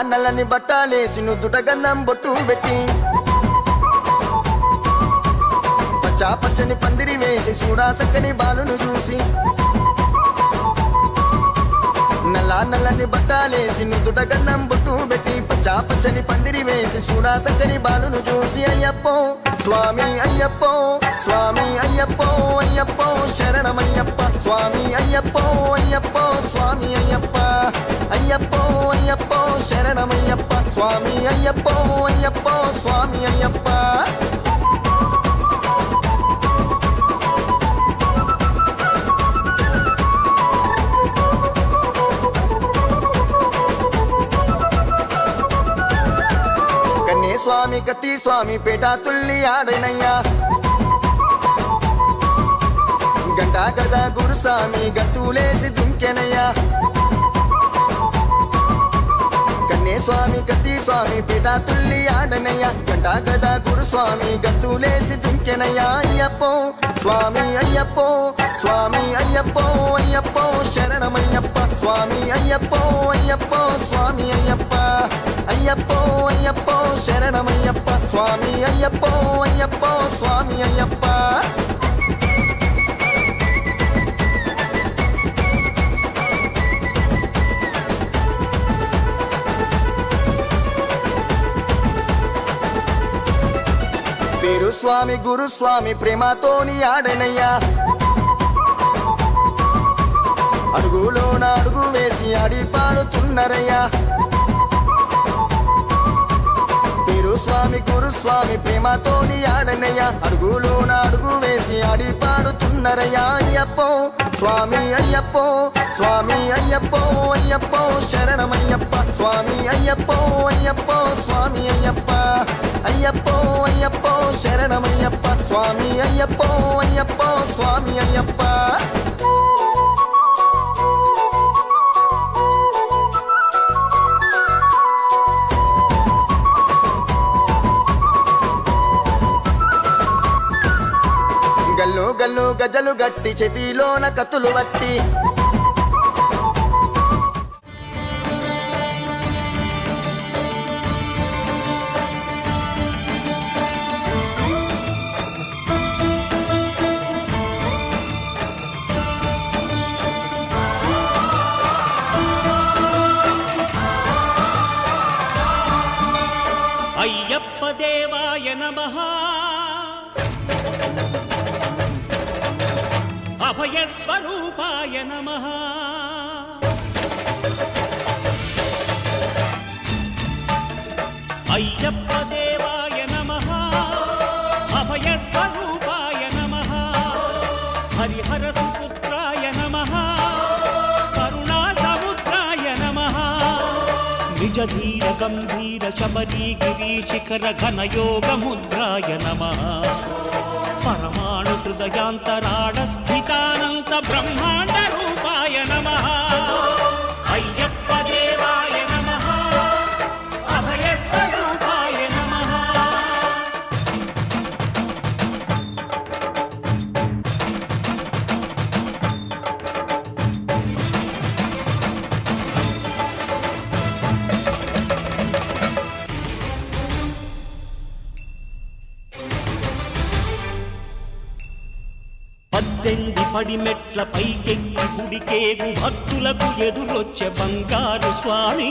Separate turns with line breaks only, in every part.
నల్లని బట్టాలేసి నుదుట గంధం బొట్టు పెట్టి పచ్చా పచ్చని పందిరి వేసి చూడా సక్కని బాలును చూసి నల్లని బట్టాలేసి నుదుట గంధం బొట్టు పెట్టి పచ్చా పచ్చని పందిరి వేసి చూడా సక్కని బాలును చూసి అయ్యప్పో స్వామి అయ్యప్పో స్వామి అయ్యప్పో అయ్యప్పో శరణమయ్యప్ప స్వామి అయ్యప్పో అయ్యప్పో స్వామి అయ్యప్ప అయ్యప్పో అయ్యప్పో శరణమయ్యప్ప స్వామి అయ్యప్పో అయ్యప్పో స్వామి అయ్యప్ప స్వామి కత్తి స్వామి పేట తుల్లి ఆడనయ్యా గంటా గదా గురుస్వామి గంతులేసి దుంకెనయ్యా కన్నే స్వామి కత్తి స్వామి పేట తుల్లి ఆడనయ్యా గంటా గదా గురుస్వామి గంతులేసి దుంకెనయ్యా అయ్యప్పో స్వామి అయ్యప్పో స్వామి అయ్యప్పో అయ్యప్పో శరణమయ్యప్ప స్వామి అయ్యప్పో అయ్యప్పో స్వామి అయ్యప్ప అయ్యప్పో అయ్యప్పో శరణమయ్యప్ప స్వామి అయ్యప్పో అయ్యప్పో స్వామి అయ్యప్ప పేరు స్వామి గురుస్వామి ప్రేమతోని ఆడనయ్యా అడుగులోన అడుగు వేసి ఆడి పాడుతున్నరయ్యా స్వామి గురుస్వామి ప్రేమతోని ఆడనయ్యా అడుగులోన అడుగు వేసి ఆడి పాడుతున్నరయ్యా అయ్యప్పో స్వామి అయ్యప్పో స్వామి అయ్యప్పో అయ్యప్పో శరణమయ్యప్ప స్వామి అయ్యప్పో అయ్యప్పో స్వామి అయ్యప్ప అయ్యప్పో అయ్యప్పో శరణమయ్యప్ప స్వామి అయ్యప్పో అయ్యప్పో స్వామి అయ్యప్ప గల్లు గల్లు గజలు గట్టి చేతిలోన కత్తులు వట్టి
అయ్యప్ప దేవాయ నమః అభయస్వరూపాయ నమః అయ్యప్ప దేవాయ నమః అభయస్వరూపాయ నమః హరిహర సుపుత్రాయ నమః కరుణా సముద్రాయ నమః నిజ ధీర గంభీర శబరీ గిరీశిఖర ఘనయోగ ముద్రాయ నమః పరమాణు హృదయాంతరాడ స్థితానంత బ్రహ్మాండ రూపాయ నమః అయ్యప్ప దేవాయ నమః అభయస్వరూపాయ నమః పద్దెంది పడిమెట్ల పైకెక్కి గుడికేగు భక్తులకు ఎదురొచ్చే బంగారు స్వామి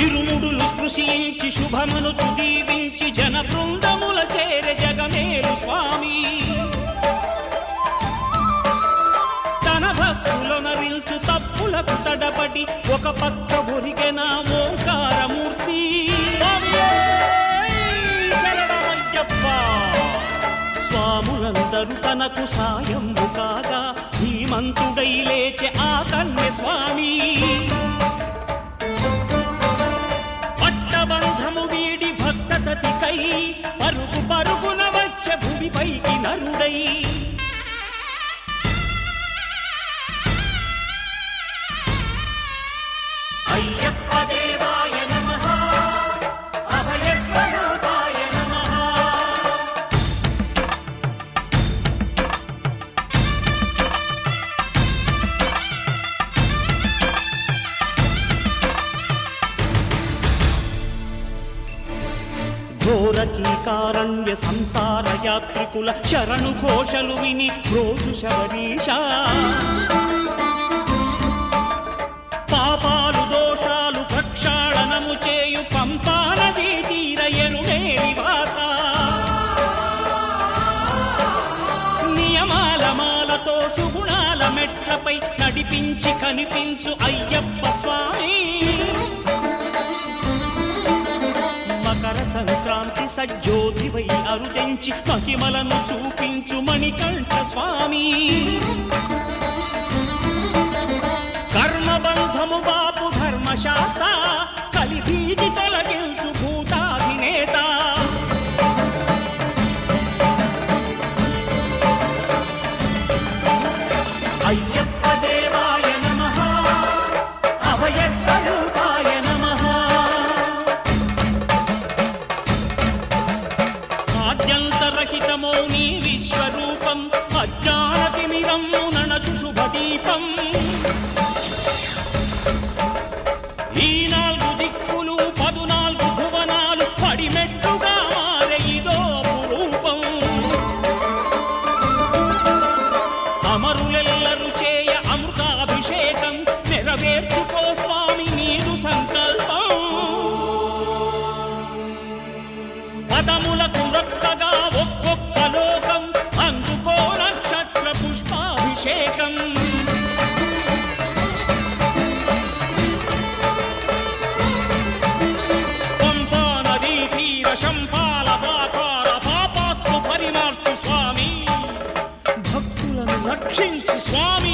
ఇరుముడులు స్పృశించి శుభమును దీవించి జన బృందముల చేరే జగమేలు స్వామి తన భక్తులనరిల్చు తప్పులకు తడబడి ఒక పక్క ఒరిగెన ఓంకారమూర్తి స్వాములందరూ తనకు సాయము కాగా ధీమంతుడై లేచే ఆ కన్య స్వామి పట్టబంధము వీడి భక్తతతికై పరుగు పరుగున వచ్చే భూమిపైకి నరుడై అయ్యప్ప దేవాయ నమః అభయస్వరూపాయ నమః కారుణ్య సంసార యాత్రికుల శరణు ఘోషలు విని రోజు శబరీష పాపాలు దోషాలు ప్రక్షాళనము చేయు పంపా నదీ తీర ఎరుమే నివాస నియమాల మాలతో సుగుణాల మెట్లపై నడిపించి కనిపించు అయ్యప్ప స్వామి మకర సంక్రాంతి సజ్జోతివై అరుదెంచి మహిమలను చూపించు మణికంఠ స్వామి కర్మబంధము బాపు ధర్మశాస్త్ర కలిభీతి తొలగించు భూతాధినేత అయ్యప్ప దేవాయ నమః అభయ స్వరూపాయ నమః ఆద్యంతరహితమో నీ విశ్వరూపం అజ్ఞానతిమిరము ననచు శుభదీపం ఈ 4 దిక్కులు 14 భువనాలు పడిమెట్టుగా మారే ఇదో రూపం అమరులెల్లరు చేయ అమృతాభిషేకం నెరవేర్చుకో స్వామి నీదు సంకల్పం పదములకు రక్కగా ఒక్కొక్క లోకం అందుకో నక్షత్ర పుష్పాభిషేకం పంపా నదీ తీర శంపాల దాకార పాపాత్మ పరిమార్చు స్వామి భక్తులను రక్షించు స్వామి